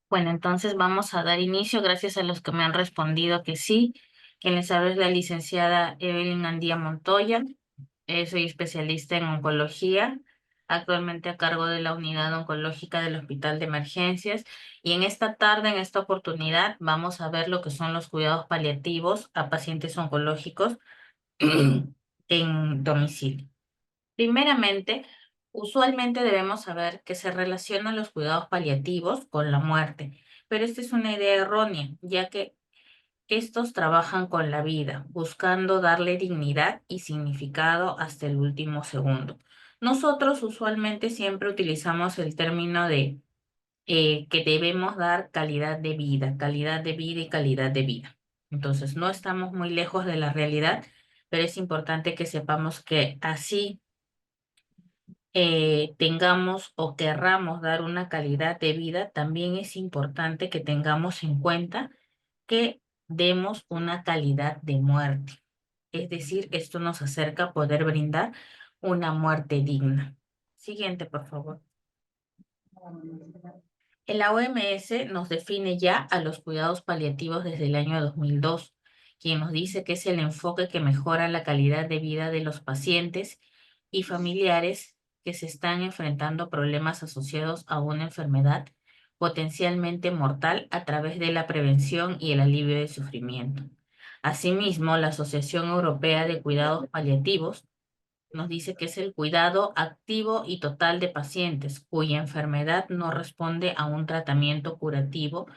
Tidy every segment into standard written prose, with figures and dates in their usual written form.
Bueno, entonces vamos a dar inicio, gracias a los que me han respondido que sí. Quien les habla es la licenciada Evelyn Andía Montoya. Soy especialista en oncología, actualmente a cargo de la unidad oncológica del Hospital de Emergencias. Y en esta tarde, en esta oportunidad, vamos a ver lo que son los cuidados paliativos a pacientes oncológicos en domicilio. Primeramente, usualmente debemos saber que se relacionan los cuidados paliativos con la muerte, pero esta es una idea errónea, ya que estos trabajan con la vida, buscando darle dignidad y significado hasta el último segundo. Nosotros usualmente siempre utilizamos el término de que debemos dar calidad de vida y calidad de vida. Entonces, no estamos muy lejos de la realidad, pero es importante que sepamos que así tengamos o querramos dar una calidad de vida, también es importante que tengamos en cuenta que demos una calidad de muerte. Es decir, esto nos acerca a poder brindar una muerte digna. Siguiente, por favor. La OMS nos define ya a los cuidados paliativos desde el año 2002, quien nos dice que es el enfoque que mejora la calidad de vida de los pacientes y familiares que se están enfrentando a problemas asociados a una enfermedad potencialmente mortal a través de la prevención y el alivio del sufrimiento. Asimismo, la Asociación Europea de Cuidados Paliativos nos dice que es el cuidado activo y total de pacientes cuya enfermedad no responde a un tratamiento curativo,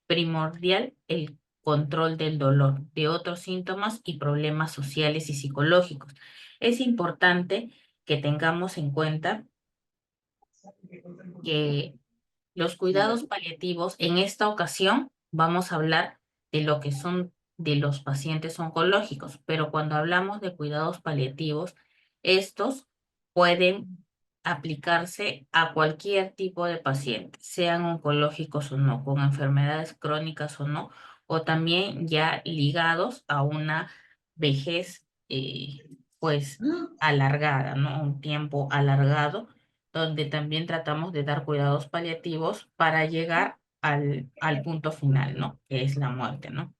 primordial el control del dolor, de otros síntomas y problemas sociales y psicológicos. Es importante que tengamos en cuenta que los cuidados paliativos, en esta ocasión, vamos a hablar de lo que son de los pacientes oncológicos, pero cuando hablamos de cuidados paliativos, estos pueden aplicarse a cualquier tipo de paciente, sean oncológicos o no, con enfermedades crónicas o no, o también ya ligados a una vejez, pues alargada, ¿no? Un tiempo alargado donde también tratamos de dar cuidados paliativos para llegar al punto final, ¿no? Que es la muerte, ¿no?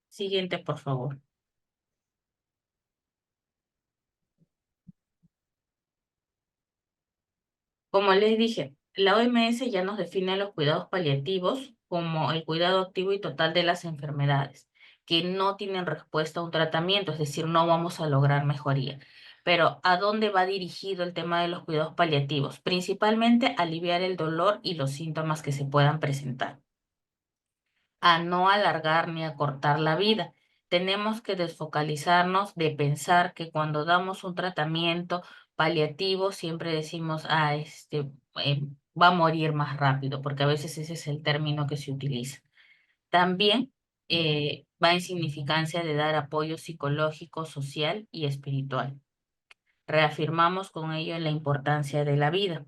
Siguiente, por favor. Como les dije, la OMS ya nos define los cuidados paliativos como el cuidado activo y total de las enfermedades que no tienen respuesta a un tratamiento, es decir, no vamos a lograr mejoría. Pero ¿a dónde va dirigido el tema de los cuidados paliativos? Principalmente aliviar el dolor y los síntomas que se puedan presentar, a no alargar ni acortar la vida. Tenemos que desfocalizarnos de pensar que cuando damos un tratamiento paliativo siempre decimos, eh, va a morir más rápido, porque a veces ese es el término que se utiliza. También va en significancia de dar apoyo psicológico, social y espiritual. Reafirmamos con ello la importancia de la vida.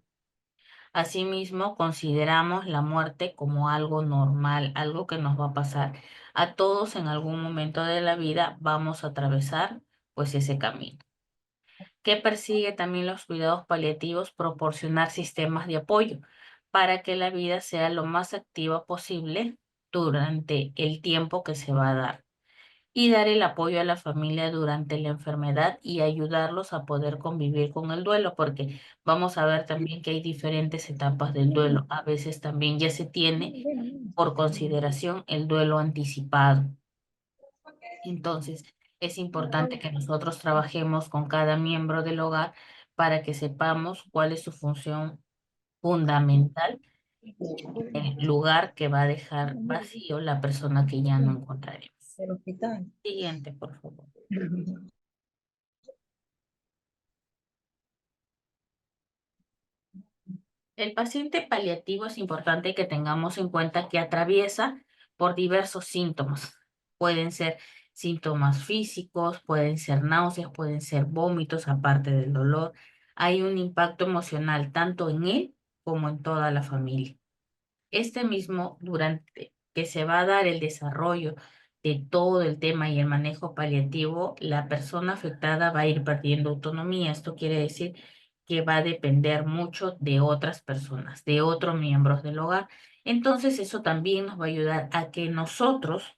Asimismo, consideramos la muerte como algo normal, algo que nos va a pasar. A todos en algún momento de la vida vamos a atravesar pues ese camino. ¿Qué persigue también los cuidados paliativos? Proporcionar sistemas de apoyo para que la vida sea lo más activa posible durante el tiempo que se va a dar y dar el apoyo a la familia durante la enfermedad y ayudarlos a poder convivir con el duelo, porque vamos a ver también que hay diferentes etapas del duelo. A veces también ya se tiene por consideración el duelo anticipado. Entonces, es importante que nosotros trabajemos con cada miembro del hogar para que sepamos cuál es su función fundamental, el lugar que va a dejar vacío la persona que ya no encontraremos. Del hospital. Siguiente, por favor. El paciente paliativo es importante que tengamos en cuenta que atraviesa por diversos síntomas. Pueden ser síntomas físicos, pueden ser náuseas, pueden ser vómitos, aparte del dolor. Hay un impacto emocional tanto en él como en toda la familia. Este mismo, durante que se va a dar el desarrollo de todo el tema y el manejo paliativo, la persona afectada va a ir perdiendo autonomía. Esto quiere decir que va a depender mucho de otras personas, de otros miembros del hogar. Entonces, eso también nos va a ayudar a que nosotros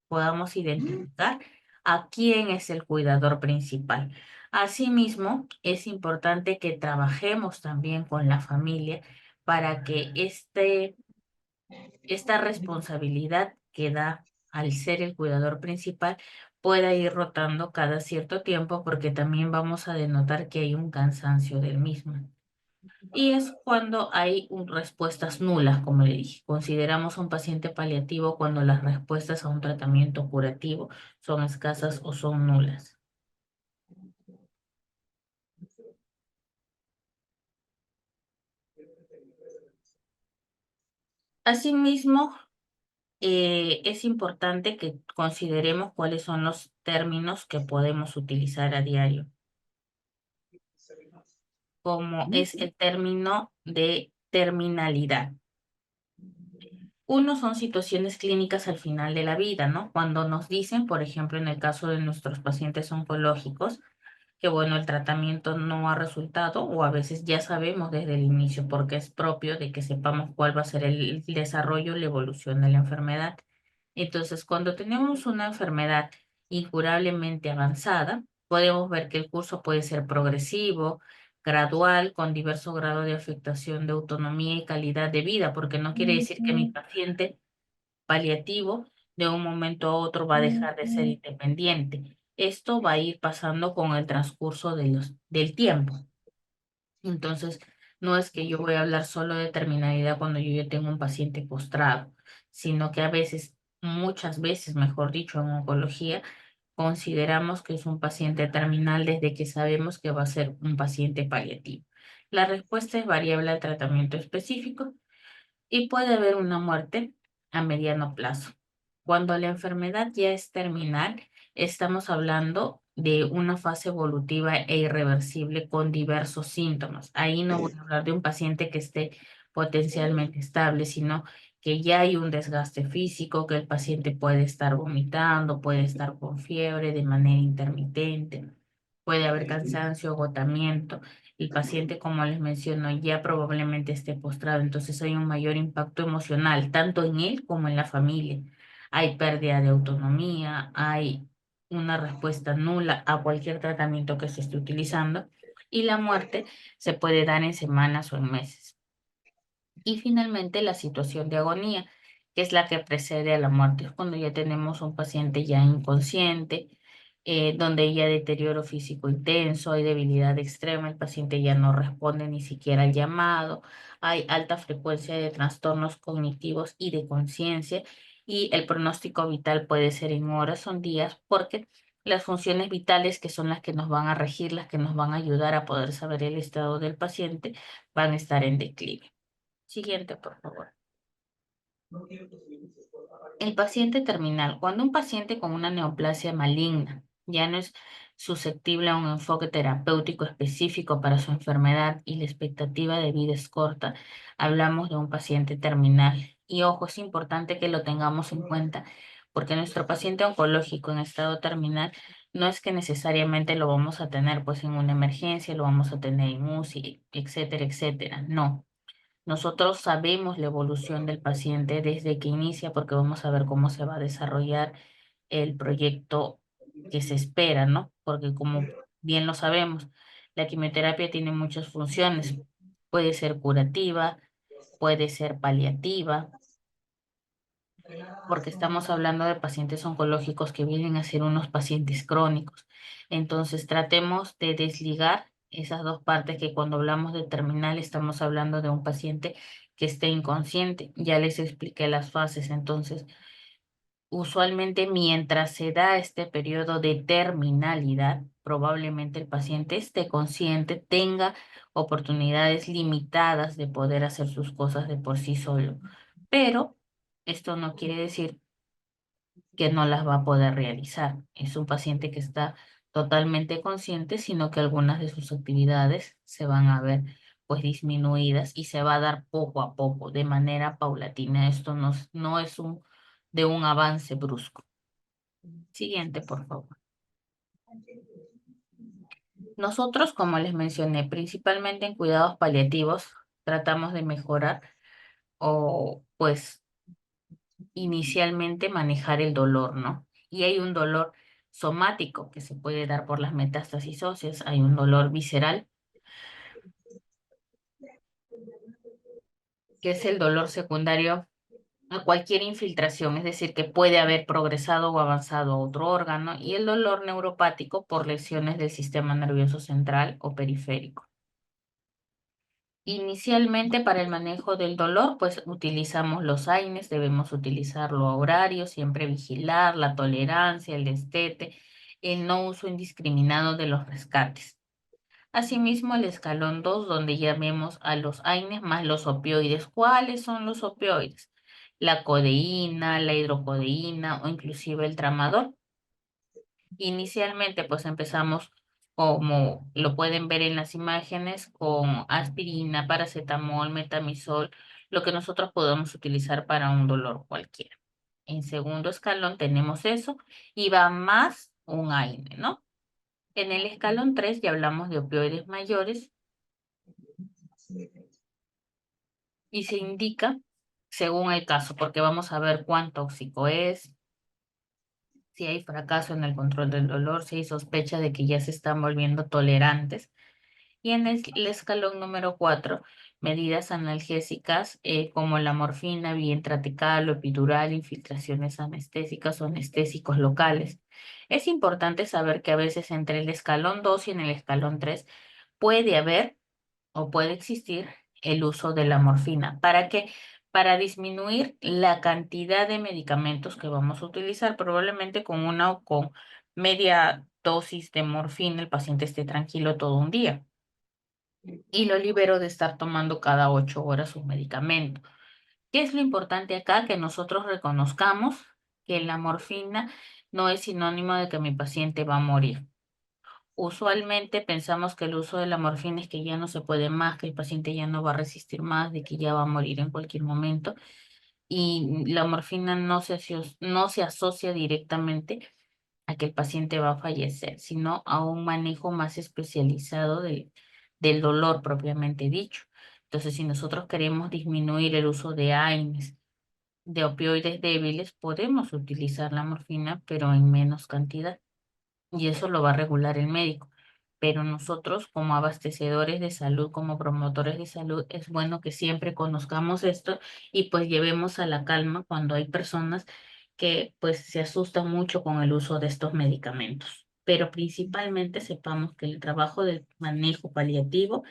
podamos identificar a quién es el cuidador principal. Asimismo, es importante que trabajemos también con la familia para que esta responsabilidad que da al ser el cuidador principal pueda ir rotando cada cierto tiempo porque también vamos a denotar que hay un cansancio del mismo. Y es cuando hay respuestas nulas, como le dije. Consideramos un paciente paliativo cuando las respuestas a un tratamiento curativo son escasas o son nulas. Asimismo, es importante que consideremos cuáles son los términos que podemos utilizar a diario, como es el término de terminalidad. Uno son situaciones clínicas al final de la vida, ¿no? Cuando nos dicen, por ejemplo, en el caso de nuestros pacientes oncológicos, que bueno, el tratamiento no ha resultado o a veces ya sabemos desde el inicio porque es propio de que sepamos cuál va a ser el desarrollo, la evolución de la enfermedad. Entonces, cuando tenemos una enfermedad incurablemente avanzada, podemos ver que el curso puede ser progresivo, gradual, con diverso grado de afectación de autonomía y calidad de vida, porque no quiere decir que mi paciente paliativo de un momento a otro va a dejar de ser independiente. Esto va a ir pasando con el transcurso del tiempo. Entonces, no es que yo voy a hablar solo de terminalidad cuando yo ya tengo un paciente postrado, sino que a veces, muchas veces, mejor dicho, en oncología, consideramos que es un paciente terminal desde que sabemos que va a ser un paciente paliativo. La respuesta es variable al tratamiento específico y puede haber una muerte a mediano plazo. Cuando la enfermedad ya es terminal, estamos hablando de una fase evolutiva e irreversible con diversos síntomas. Ahí no voy a hablar de un paciente que esté potencialmente estable, sino que ya hay un desgaste físico, que el paciente puede estar vomitando, puede estar con fiebre de manera intermitente, puede haber cansancio, agotamiento. El paciente, como les menciono, ya probablemente esté postrado, entonces hay un mayor impacto emocional, tanto en él como en la familia. Hay pérdida de autonomía, hay una respuesta nula a cualquier tratamiento que se esté utilizando y la muerte se puede dar en semanas o en meses. Y finalmente la situación de agonía, que es la que precede a la muerte, es cuando ya tenemos un paciente ya inconsciente, donde hay ya deterioro físico intenso, hay debilidad extrema, el paciente ya no responde ni siquiera al llamado, hay alta frecuencia de trastornos cognitivos y de conciencia, y el pronóstico vital puede ser en horas o en días, porque las funciones vitales, que son las que nos van a regir, las que nos van a ayudar a poder saber el estado del paciente, van a estar en declive. Siguiente, por favor. El paciente terminal. Cuando un paciente con una neoplasia maligna ya no es susceptible a un enfoque terapéutico específico para su enfermedad y la expectativa de vida es corta, hablamos de un paciente terminal. Y ojo, es importante que lo tengamos en cuenta porque nuestro paciente oncológico en estado terminal no es que necesariamente lo vamos a tener pues en una emergencia, lo vamos a tener en UCI, etcétera, etcétera. No. Nosotros sabemos la evolución del paciente desde que inicia porque vamos a ver cómo se va a desarrollar el proyecto que se espera, ¿no? Porque como bien lo sabemos, la quimioterapia tiene muchas funciones. Puede ser curativa, puede ser paliativa, porque estamos hablando de pacientes oncológicos que vienen a ser unos pacientes crónicos. Entonces, tratemos de desligar esas dos partes que cuando hablamos de terminal estamos hablando de un paciente que esté inconsciente. Ya les expliqué las fases. Entonces, usualmente mientras se da este periodo de terminalidad, probablemente el paciente esté consciente, tenga oportunidades limitadas de poder hacer sus cosas de por sí solo. Pero esto no quiere decir que no las va a poder realizar. Es un paciente que está totalmente consciente, sino que algunas de sus actividades se van a ver pues disminuidas y se va a dar poco a poco, de manera paulatina. Esto no es de un avance brusco. Siguiente, por favor. Nosotros, como les mencioné, principalmente en cuidados paliativos, tratamos de mejorar o pues inicialmente manejar el dolor, ¿no? Y hay un dolor somático que se puede dar por las metástasis óseas, hay un dolor visceral, que es el dolor secundario a cualquier infiltración, es decir, que puede haber progresado o avanzado a otro órgano, y el dolor neuropático por lesiones del sistema nervioso central o periférico. Inicialmente para el manejo del dolor, pues utilizamos los AINES, debemos utilizarlo a horario, siempre vigilar la tolerancia, el destete, el no uso indiscriminado de los rescates. Asimismo, el escalón 2, donde llamemos a los AINES más los opioides. ¿Cuáles son los opioides? La codeína, la hidrocodeína o inclusive el tramadol. Inicialmente, pues empezamos, como lo pueden ver en las imágenes, con aspirina, paracetamol, metamizol, lo que nosotros podemos utilizar para un dolor cualquiera. En segundo escalón tenemos eso y va más un AINE, ¿no? En el escalón 3 ya hablamos de opioides mayores y se indica según el caso, porque vamos a ver cuán tóxico es, si hay fracaso en el control del dolor, si hay sospecha de que ya se están volviendo tolerantes. Y en el escalón número 4, medidas analgésicas como la morfina, vía intratecal o epidural, infiltraciones anestésicas o anestésicos locales. Es importante saber que a veces entre el escalón 2 y en el escalón 3 puede haber o puede existir el uso de la morfina. ¿Para qué? Para disminuir la cantidad de medicamentos que vamos a utilizar. Probablemente con una o con media dosis de morfina el paciente esté tranquilo todo un día y lo libero de estar tomando cada 8 horas un medicamento. ¿Qué es lo importante acá? Que nosotros reconozcamos que la morfina no es sinónimo de que mi paciente va a morir. Usualmente pensamos que el uso de la morfina es que ya no se puede más, que el paciente ya no va a resistir más, de que ya va a morir en cualquier momento. Y la morfina no se asocia directamente a que el paciente va a fallecer, sino a un manejo más especializado del dolor propiamente dicho. Entonces, si nosotros queremos disminuir el uso de AINES, de opioides débiles, podemos utilizar la morfina, pero en menos cantidad y eso lo va a regular el médico. Pero nosotros como abastecedores de salud, como promotores de salud, es bueno que siempre conozcamos esto y pues llevemos a la calma cuando hay personas que pues se asustan mucho con el uso de estos medicamentos. Pero principalmente sepamos que el trabajo del manejo paliativo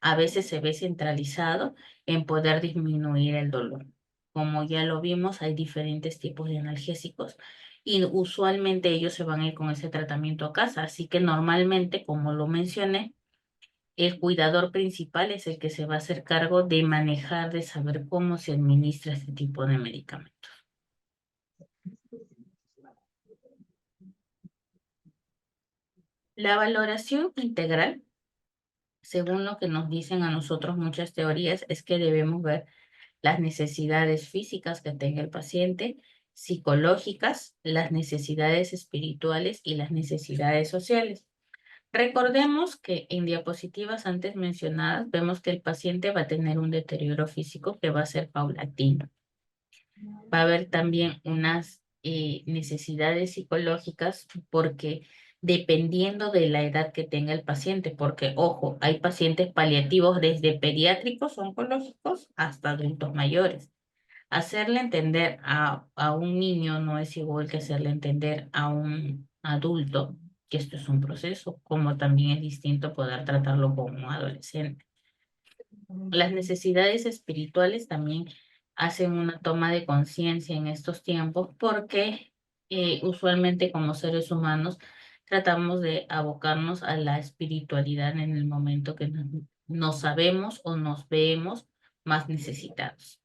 a veces se ve centralizado en poder disminuir el dolor. Como ya lo vimos, hay diferentes tipos de analgésicos y usualmente ellos se van a ir con ese tratamiento a casa. Así que normalmente, como lo mencioné, el cuidador principal es el que se va a hacer cargo de manejar, de saber cómo se administra este tipo de medicamentos. La valoración integral, según lo que nos dicen a nosotros muchas teorías, es que debemos ver las necesidades físicas que tenga el paciente, psicológicas, las necesidades espirituales y las necesidades sociales. Recordemos que en diapositivas antes mencionadas vemos que el paciente va a tener un deterioro físico que va a ser paulatino. Va a haber también unas necesidades psicológicas porque dependiendo de la edad que tenga el paciente, porque ojo, hay pacientes paliativos desde pediátricos oncológicos hasta adultos mayores. Hacerle entender a un niño no es igual que hacerle entender a un adulto que esto es un proceso, como también es distinto poder tratarlo como un adolescente. Las necesidades espirituales también hacen una toma de conciencia en estos tiempos porque usualmente como seres humanos tratamos de abocarnos a la espiritualidad en el momento que nos sabemos o nos vemos más necesitados.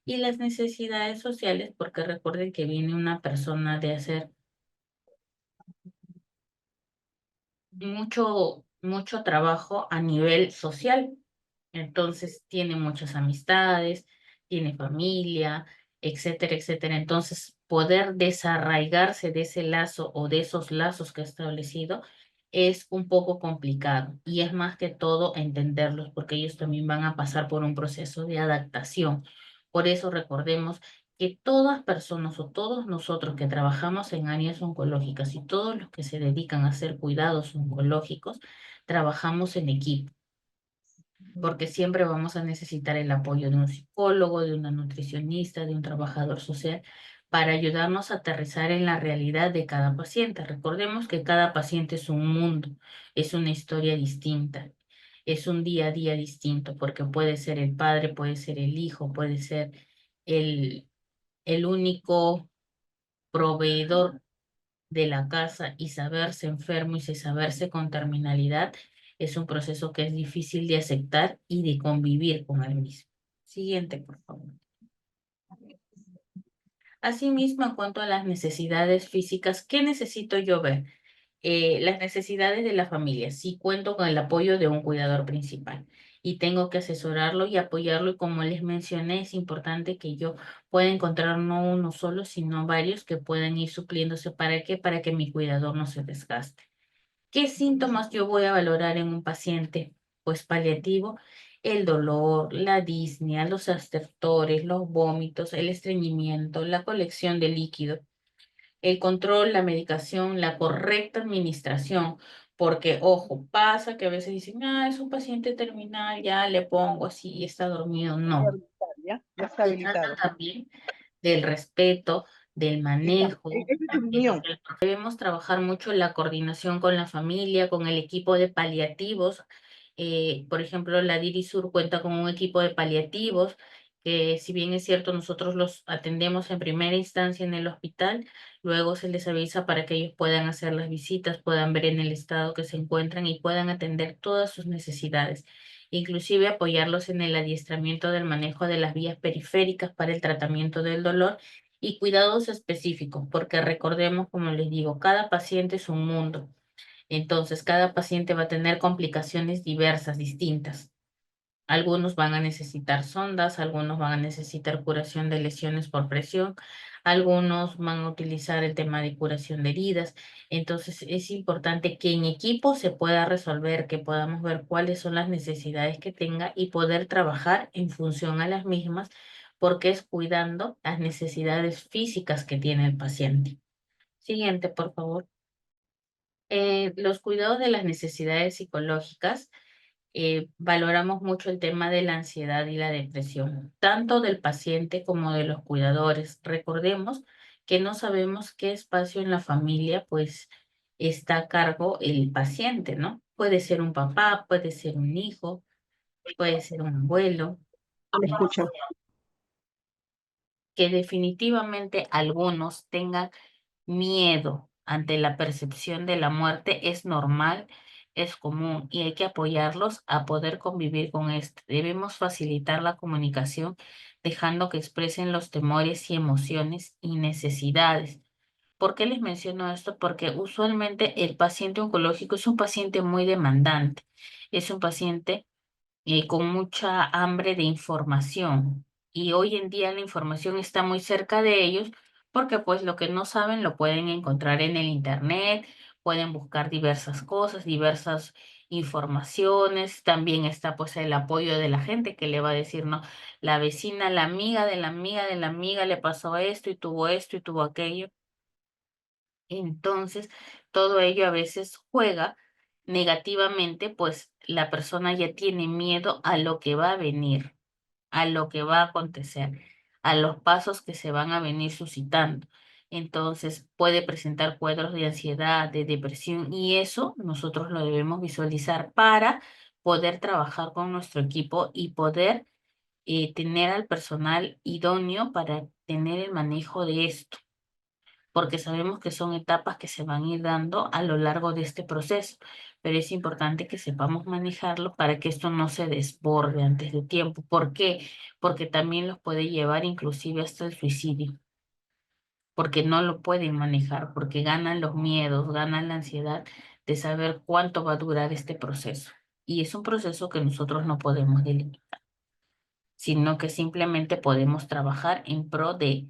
Y las necesidades sociales, porque recuerden que viene una persona de hacer mucho trabajo a nivel social. Entonces tiene muchas amistades, tiene familia, etcétera, etcétera. Entonces poder desarraigarse de ese lazo o de esos lazos que ha establecido es un poco complicado y es más que todo entenderlos porque ellos también van a pasar por un proceso de adaptación. Por eso recordemos que todas personas o todos nosotros que trabajamos en áreas oncológicas y todos los que se dedican a hacer cuidados oncológicos, trabajamos en equipo porque siempre vamos a necesitar el apoyo de un psicólogo, de una nutricionista, de un trabajador social, para ayudarnos a aterrizar en la realidad de cada paciente. Recordemos que cada paciente es un mundo, es una historia distinta, es un día a día distinto, porque puede ser el padre, puede ser el hijo, puede ser el, el único proveedor de la casa y saberse enfermo y saberse con terminalidad es un proceso que es difícil de aceptar y de convivir con él mismo. Siguiente, por favor. Asimismo, en cuanto a las necesidades físicas, ¿qué necesito yo ver? Las necesidades de la familia. Si cuento con el apoyo de un cuidador principal y tengo que asesorarlo y apoyarlo, y como les mencioné, es importante que yo pueda encontrar no uno solo, sino varios que puedan ir supliéndose. ¿Para qué? Para que mi cuidador no se desgaste. ¿Qué síntomas yo voy a valorar en un paciente? Pues paliativo, el dolor, la disnea, los estertores, los vómitos, el estreñimiento, la colección de líquido, el control, la medicación, la correcta administración, porque ojo, pasa que a veces dicen, ah, es un paciente terminal, ya le pongo así y está dormido. No, ¿Ya? Ya está se trata habilitado. también del respeto, del Está. manejo, Esa es su de lo opinión. que debemos trabajar mucho en la coordinación con la familia, con el equipo de paliativos. Por ejemplo, la Dirisur cuenta con un equipo de paliativos que, si bien es cierto, nosotros los atendemos en primera instancia en el hospital, luego se les avisa para que ellos puedan hacer las visitas, puedan ver en el estado que se encuentran y puedan atender todas sus necesidades, inclusive apoyarlos en el adiestramiento del manejo de las vías periféricas para el tratamiento del dolor y cuidados específicos, porque recordemos, como les digo, cada paciente es un mundo. Entonces, cada paciente va a tener complicaciones diversas, distintas. Algunos van a necesitar sondas, algunos van a necesitar curación de lesiones por presión, algunos van a utilizar el tema de curación de heridas. Entonces es importante que en equipo se pueda resolver, que podamos ver cuáles son las necesidades que tenga y poder trabajar en función a las mismas, porque es cuidando las necesidades físicas que tiene el paciente. Siguiente, por favor. Los cuidados de las necesidades psicológicas, valoramos mucho el tema de la ansiedad y la depresión, tanto del paciente como de los cuidadores. Recordemos que no sabemos qué espacio en la familia pues está a cargo el paciente, ¿no? Puede ser un papá, puede ser un hijo, puede ser un abuelo, Me eh, escucho. que definitivamente algunos tengan miedo ante la percepción de la muerte es normal, es común y hay que apoyarlos a poder convivir con esto. Debemos facilitar la comunicación dejando que expresen los temores y emociones y necesidades. ¿Por qué les menciono esto? Porque usualmente el paciente oncológico es un paciente muy demandante, es un paciente con mucha hambre de información. Y hoy en día la información está muy cerca de ellos porque pues lo que no saben lo pueden encontrar en el internet, pueden buscar diversas cosas, diversas informaciones. También está pues el apoyo de la gente que le va a decir, no, la vecina, la amiga de la amiga de la amiga le pasó esto y tuvo aquello. Entonces, todo ello a veces juega negativamente, pues la persona ya tiene miedo a lo que va a venir, a lo que va a acontecer, a los pasos que se van a venir suscitando. Entonces, puede presentar cuadros de ansiedad, de depresión, y eso nosotros lo debemos visualizar para poder trabajar con nuestro equipo y poder tener al personal idóneo para tener el manejo de esto porque sabemos que son etapas que se van a ir dando a lo largo de este proceso, pero es importante que sepamos manejarlo para que esto no se desborde antes de tiempo. ¿Por qué? Porque también los puede llevar inclusive hasta el suicidio, porque no lo pueden manejar, porque ganan los miedos, ganan la ansiedad de saber cuánto va a durar este proceso. Y es un proceso que nosotros no podemos delimitar, sino que simplemente podemos trabajar en pro de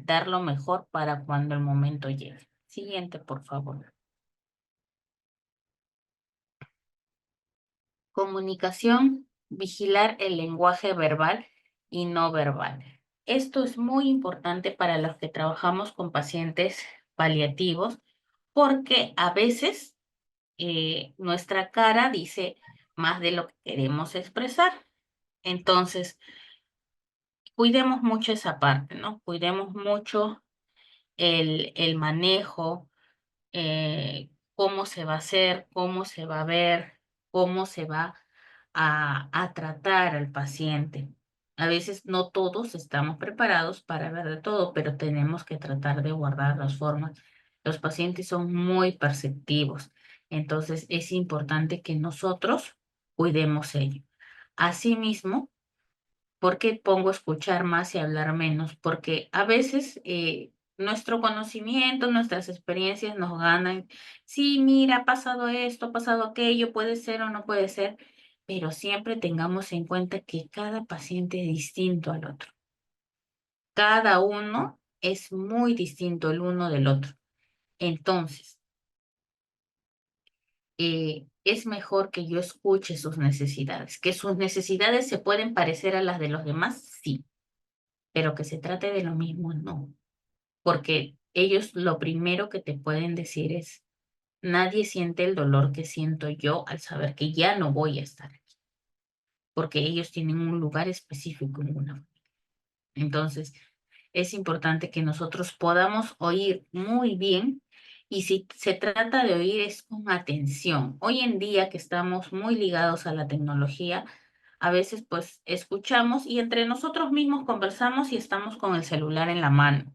dar lo mejor para cuando el momento llegue. Siguiente, por favor. Comunicación, vigilar el lenguaje verbal y no verbal. Esto es muy importante para los que trabajamos con pacientes paliativos porque a veces nuestra cara dice más de lo que queremos expresar. Entonces, cuidemos mucho esa parte, ¿no? Cuidemos mucho el manejo, cómo se va a hacer, cómo se va a ver, cómo se va a tratar al paciente. A veces no todos estamos preparados para ver de todo, pero tenemos que tratar de guardar las formas. Los pacientes son muy perceptivos, entonces es importante que nosotros cuidemos ello. Asimismo, ¿por qué pongo escuchar más y hablar menos? Porque a veces nuestro conocimiento, nuestras experiencias nos ganan. Sí, mira, ha pasado esto, ha pasado aquello, puede ser o no puede ser, pero siempre tengamos en cuenta que cada paciente es distinto al otro. Cada uno es muy distinto el uno del otro. Entonces, es mejor que yo escuche sus necesidades. ¿Que sus necesidades se pueden parecer a las de los demás? Sí, pero que se trate de lo mismo, no. Porque ellos lo primero que te pueden decir es, nadie siente el dolor que siento yo al saber que ya no voy a estar aquí, porque ellos tienen un lugar específico en una familia. Entonces, es importante que nosotros podamos oír muy bien y si se trata de oír es con atención. Hoy en día que estamos muy ligados a la tecnología, a veces pues escuchamos y entre nosotros mismos conversamos y estamos con el celular en la mano.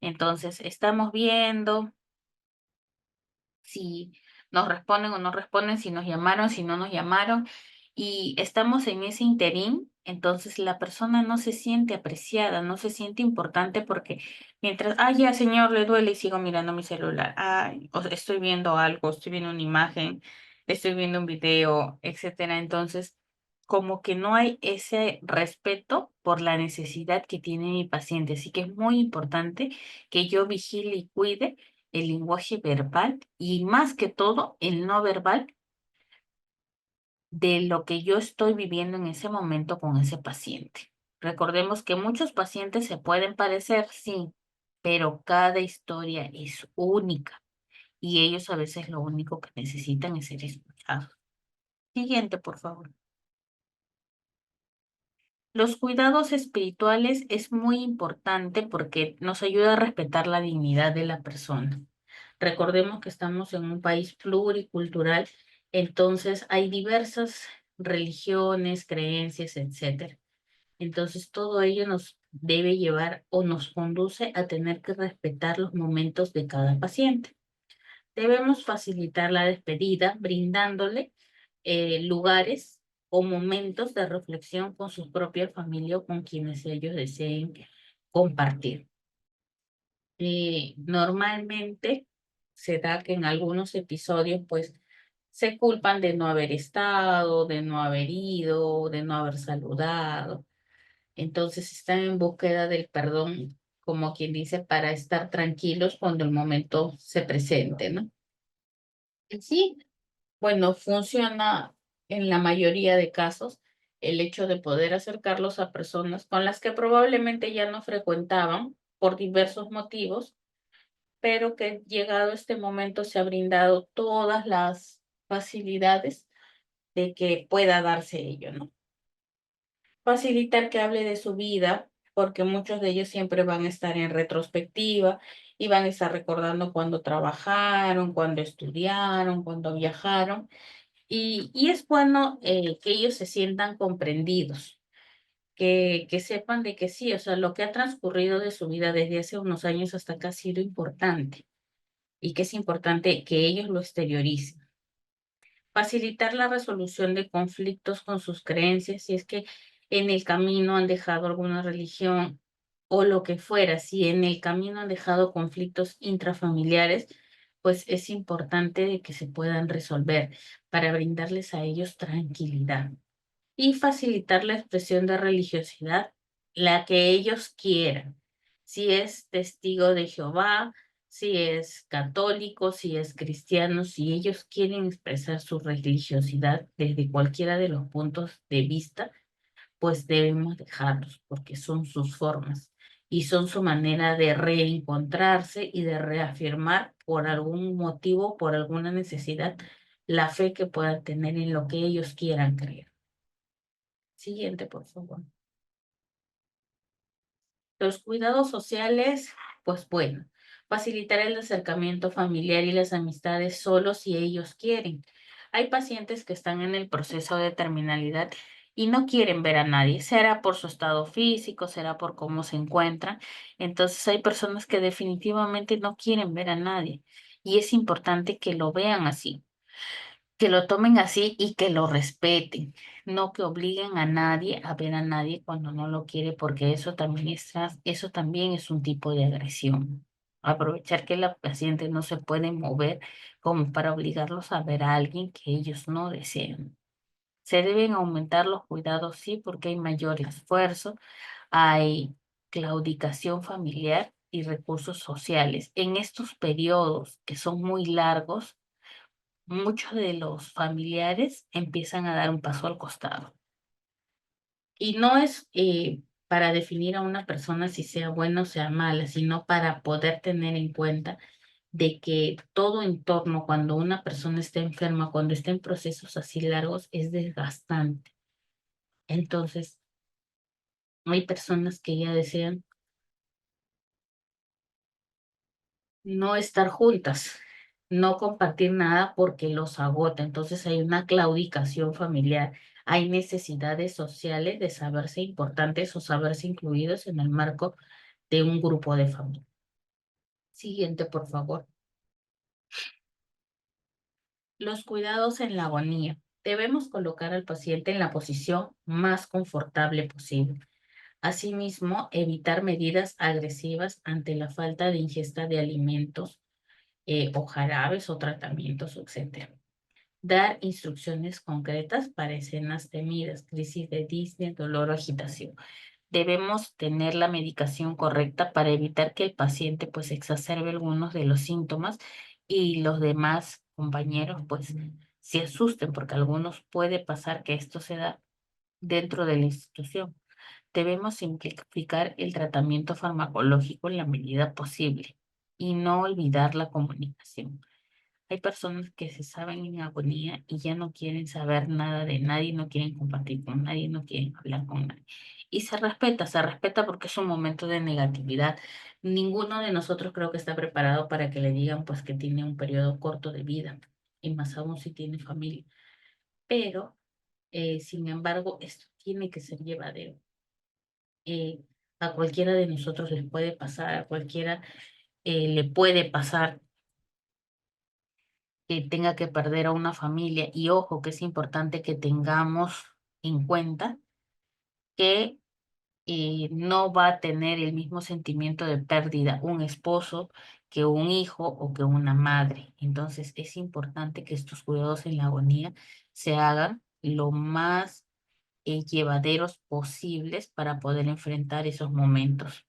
Entonces, estamos viendo si nos responden o no responden, si nos llamaron, si no nos llamaron, y estamos en ese interín, entonces la persona no se siente apreciada, no se siente importante porque mientras, ay, ya, señor, le duele y sigo mirando mi celular, ay, o sea, estoy viendo algo, estoy viendo una imagen, estoy viendo un video, etcétera. Entonces, como que no hay ese respeto por la necesidad que tiene mi paciente, así que es muy importante que yo vigile y cuide el lenguaje verbal y más que todo el no verbal de lo que yo estoy viviendo en ese momento con ese paciente. Recordemos que muchos pacientes se pueden parecer, sí, pero cada historia es única y ellos a veces lo único que necesitan es ser escuchados. Siguiente, por favor. Los cuidados espirituales es muy importante porque nos ayuda a respetar la dignidad de la persona. Recordemos que estamos en un país pluricultural, entonces hay diversas religiones, creencias, etcétera. Entonces todo ello nos debe llevar o nos conduce a tener que respetar los momentos de cada paciente. Debemos facilitar la despedida brindándole lugares o momentos de reflexión con su propia familia o con quienes ellos deseen compartir. Normalmente se da que en algunos episodios pues se culpan de no haber estado, de no haber ido, de no haber saludado. Entonces están en búsqueda del perdón, como quien dice, para estar tranquilos cuando el momento se presente, ¿no? Y sí, bueno, funciona en la mayoría de casos el hecho de poder acercarlos a personas con las que probablemente ya no frecuentaban por diversos motivos, pero que llegado este momento se ha brindado todas las facilidades de que pueda darse ello, ¿no? Facilitar que hable de su vida, porque muchos de ellos siempre van a estar en retrospectiva y van a estar recordando cuando trabajaron, cuando estudiaron, cuando viajaron. Y es bueno que ellos se sientan comprendidos, que sepan de que sí, o sea, lo que ha transcurrido de su vida desde hace unos años hasta acá ha sido importante y que es importante que ellos lo exterioricen. Facilitar la resolución de conflictos con sus creencias, si es que en el camino han dejado alguna religión o lo que fuera, si en el camino han dejado conflictos intrafamiliares, pues es importante de que se puedan resolver para brindarles a ellos tranquilidad y facilitar la expresión de religiosidad, la que ellos quieran. Si es testigo de Jehová, si es católico, si es cristiano, si ellos quieren expresar su religiosidad desde cualquiera de los puntos de vista, pues debemos dejarlos, porque son sus formas y son su manera de reencontrarse y de reafirmar por algún motivo, por alguna necesidad, la fe que puedan tener en lo que ellos quieran creer. Siguiente, por favor. Los cuidados sociales, pues bueno, facilitar el acercamiento familiar y las amistades solo si ellos quieren. Hay pacientes que están en el proceso de terminalidad y no quieren ver a nadie, será por su estado físico, será por cómo se encuentran. Entonces hay personas que definitivamente no quieren ver a nadie y es importante que lo vean así, que lo tomen así y que lo respeten, no que obliguen a nadie a ver a nadie cuando no lo quiere, porque eso también es un tipo de agresión. Aprovechar que la paciente no se puede mover como para obligarlos a ver a alguien que ellos no desean. Se deben aumentar los cuidados, sí, porque hay mayor esfuerzo, hay claudicación familiar y recursos sociales. En estos periodos que son muy largos, muchos de los familiares empiezan a dar un paso al costado. Y no es para definir a una persona si sea buena o sea mala, sino para poder tener en cuenta de que todo entorno, cuando una persona está enferma, cuando está en procesos así largos, es desgastante. Entonces, hay personas que ya desean no estar juntas, no compartir nada porque los agota. Entonces hay una claudicación familiar, hay necesidades sociales de saberse importantes o saberse incluidos en el marco de un grupo de familia. Siguiente, por favor. Los cuidados en la agonía. Debemos colocar al paciente en la posición más confortable posible. Asimismo, evitar medidas agresivas ante la falta de ingesta de alimentos o jarabes o tratamientos, etcétera. Dar instrucciones concretas para escenas temidas, crisis de disnea, dolor o agitación. Debemos tener la medicación correcta para evitar que el paciente pues exacerbe algunos de los síntomas y los demás compañeros pues se asusten porque a algunos puede pasar que esto se da dentro de la institución. Debemos simplificar el tratamiento farmacológico en la medida posible y no olvidar la comunicación. Hay personas que se saben en agonía y ya no quieren saber nada de nadie, no quieren compartir con nadie, no quieren hablar con nadie. Y se respeta porque es un momento de negatividad. Ninguno de nosotros creo que está preparado para que le digan pues que tiene un periodo corto de vida y más aún si tiene familia. Pero, sin embargo, esto tiene que ser llevadero. Eh, a cualquiera de nosotros les puede pasar, a cualquiera le puede pasar que tenga que perder a una familia. Y ojo, que es importante que tengamos en cuenta que no va a tener el mismo sentimiento de pérdida un esposo que un hijo o que una madre. Entonces es importante que estos cuidados en la agonía se hagan lo más llevaderos posibles para poder enfrentar esos momentos.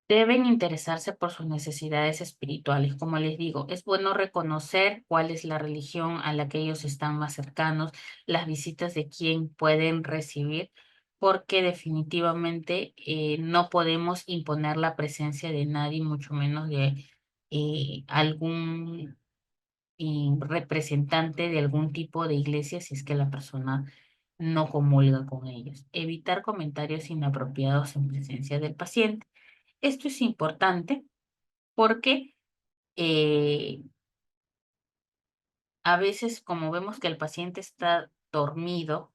Deben interesarse por sus necesidades espirituales. Como les digo, es bueno reconocer cuál es la religión a la que ellos están más cercanos, las visitas de quién pueden recibir, porque definitivamente no podemos imponer la presencia de nadie, mucho menos de algún representante de algún tipo de iglesia si es que la persona no comulga con ellos. Evitar comentarios inapropiados en presencia del paciente. Esto es importante porque eh, a veces, como vemos que el paciente está dormido,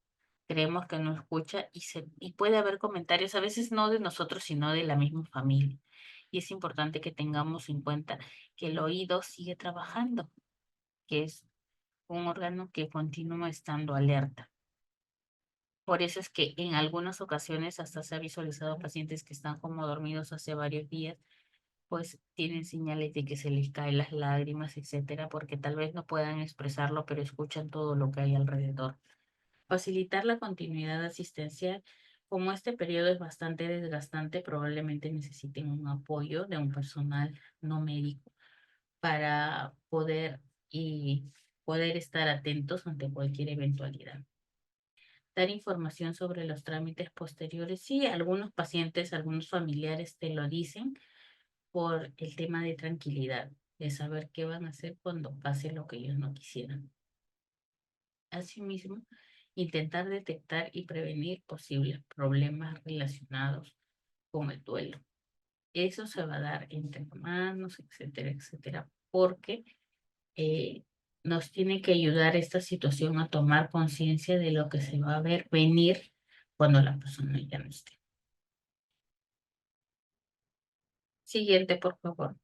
creemos que no escucha y puede haber comentarios, a veces no de nosotros, sino de la misma familia. Y es importante que tengamos en cuenta que el oído sigue trabajando, que es un órgano que continúa estando alerta. Por eso es que en algunas ocasiones hasta se ha visualizado pacientes que están como dormidos hace varios días pues tienen señales de que se les caen las lágrimas, etcétera, porque tal vez no puedan expresarlo, pero escuchan todo lo que hay alrededor. Facilitar la continuidad asistencial. Como este periodo es bastante desgastante, probablemente necesiten un apoyo de un personal no médico para poder estar atentos ante cualquier eventualidad. Dar información sobre los trámites posteriores. Sí, algunos pacientes, algunos familiares te lo dicen por el tema de tranquilidad, de saber qué van a hacer cuando pase lo que ellos no quisieran. Asimismo, intentar detectar y prevenir posibles problemas relacionados con el duelo. Eso se va a dar entre hermanos, etcétera, etcétera, porque eh, nos tiene que ayudar esta situación a tomar conciencia de lo que se va a ver venir cuando la persona ya no esté. Siguiente, por favor.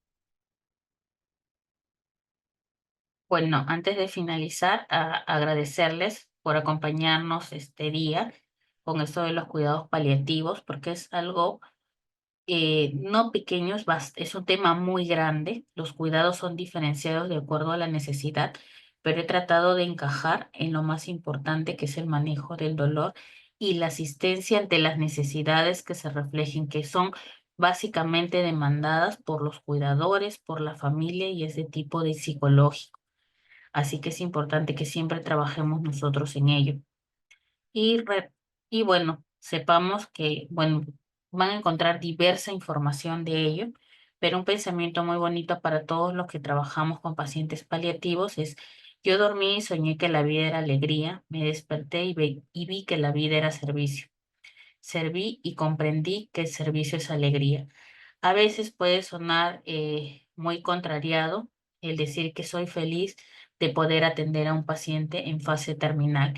Bueno, antes de finalizar, agradecerles por acompañarnos este día con esto de los cuidados paliativos, porque es algo no pequeño, es un tema muy grande. Los cuidados son diferenciados de acuerdo a la necesidad, pero he tratado de encajar en lo más importante, que es el manejo del dolor y la asistencia ante las necesidades que se reflejen, que son básicamente demandadas por los cuidadores, por la familia y ese tipo de psicológico. Así que es importante que siempre trabajemos nosotros en ello. Y, y bueno, sepamos que, bueno, van a encontrar diversa información de ello, pero un pensamiento muy bonito para todos los que trabajamos con pacientes paliativos es: yo dormí y soñé que la vida era alegría, me desperté y vi que la vida era servicio. Serví y comprendí que el servicio es alegría. A veces puede sonar muy contrariado el decir que soy feliz de poder atender a un paciente en fase terminal,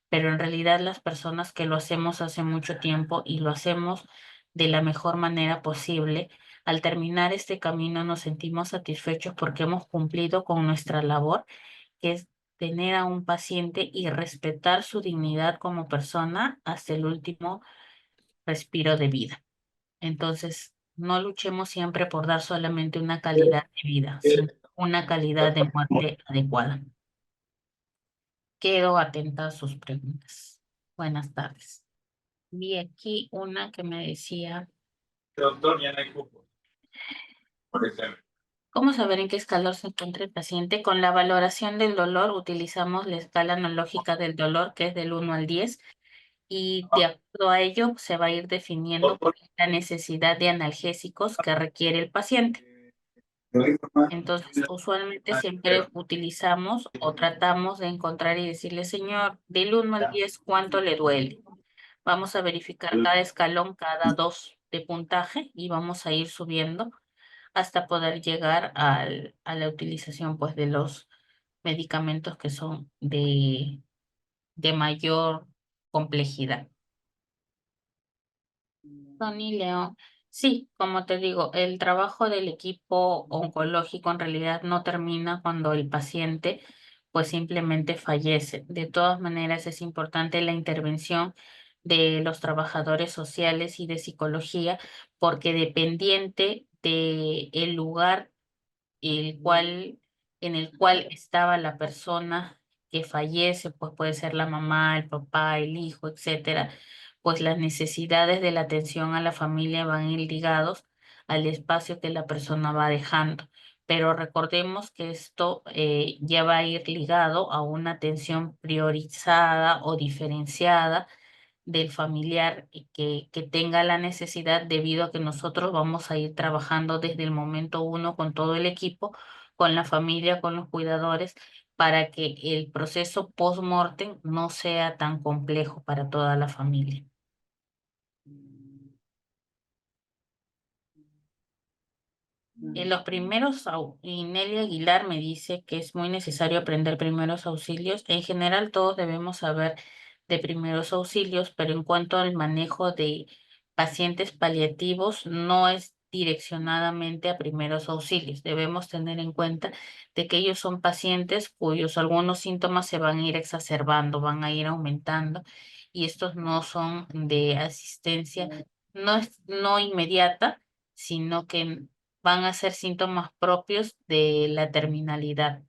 pero en realidad las personas que lo hacemos hace mucho tiempo y lo hacemos de la mejor manera posible, al terminar este camino nos sentimos satisfechos porque hemos cumplido con nuestra labor, que es tener a un paciente y respetar su dignidad como persona hasta el último respiro de vida. Entonces, no luchemos siempre por dar solamente una calidad de vida, sino una calidad de muerte adecuada. Quedo atenta a sus preguntas. Buenas tardes. Vi aquí una que me decía, Doctor, ya no hay cupo, por ejemplo. ¿cómo saber en qué escalón se encuentra el paciente? Con la valoración del dolor utilizamos la escala analógica del dolor, que es del 1 al 10, y de acuerdo a ello se va a ir definiendo Doctor, la necesidad de analgésicos que requiere el paciente. Entonces, usualmente siempre utilizamos o tratamos de encontrar y decirle: señor, del 1 al 10, ¿cuánto le duele? Vamos a verificar cada escalón, cada 2 de puntaje, y vamos a ir subiendo hasta poder llegar a la utilización, pues, de los medicamentos que son de mayor complejidad. Tony León, sí, como te digo, el trabajo del equipo oncológico en realidad no termina cuando el paciente pues simplemente fallece. De todas maneras, es importante la intervención de los trabajadores sociales y de psicología, porque dependiente de el lugar el cual, en el cual estaba la persona que fallece, pues puede ser la mamá, el papá, el hijo, etcétera, pues las necesidades de la atención a la familia van a ir ligados al espacio que la persona va dejando. Pero recordemos que esto ya va a ir ligado a una atención priorizada o diferenciada del familiar que tenga la necesidad, debido a que nosotros vamos a ir trabajando desde el momento uno con todo el equipo, con la familia, con los cuidadores, para que el proceso post-mortem no sea tan complejo para toda la familia. En los y Nelly Aguilar me dice que es muy necesario aprender primeros auxilios. En general, todos debemos saber de primeros auxilios, pero en cuanto al manejo de pacientes paliativos, no es direccionadamente a primeros auxilios. Debemos tener en cuenta de que ellos son pacientes cuyos algunos síntomas se van a ir exacerbando, van a ir aumentando, y estos no son de asistencia, no inmediata, sino que van a ser síntomas propios de la terminalidad.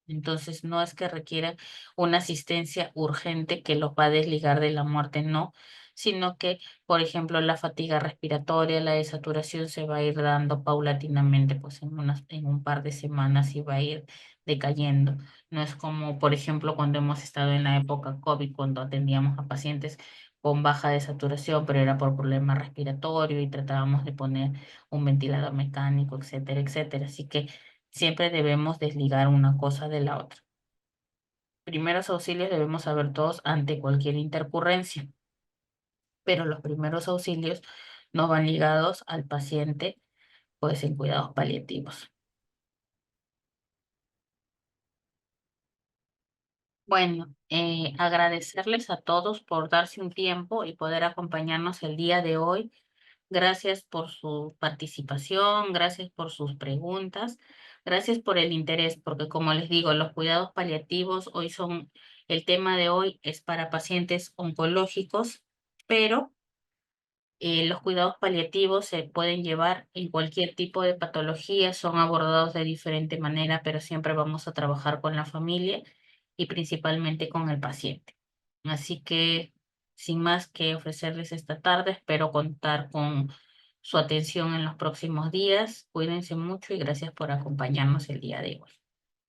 Entonces, no es que requiera una asistencia urgente que los va a desligar de la muerte, no, sino que, por ejemplo, la fatiga respiratoria, la desaturación se va a ir dando paulatinamente, pues en un par de semanas y va a ir decayendo. No es como, por ejemplo, cuando hemos estado en la época COVID, cuando atendíamos a pacientes con baja de saturación, pero era por problema respiratorio y tratábamos de poner un ventilador mecánico, etcétera, etcétera. Así que siempre debemos desligar una cosa de la otra. Primeros auxilios debemos saber todos ante cualquier intercurrencia, pero los primeros auxilios no van ligados al paciente, pues en cuidados paliativos. Bueno, agradecerles a todos por darse un tiempo y poder acompañarnos el día de hoy. Gracias por su participación, gracias por sus preguntas, gracias por el interés, porque como les digo, los cuidados paliativos hoy son, el tema de hoy es para pacientes oncológicos, pero los cuidados paliativos se pueden llevar en cualquier tipo de patología, son abordados de diferente manera, pero siempre vamos a trabajar con la familia y principalmente con el paciente. Así que, sin más que ofrecerles esta tarde, espero contar con su atención en los próximos días. Cuídense mucho y gracias por acompañarnos el día de hoy.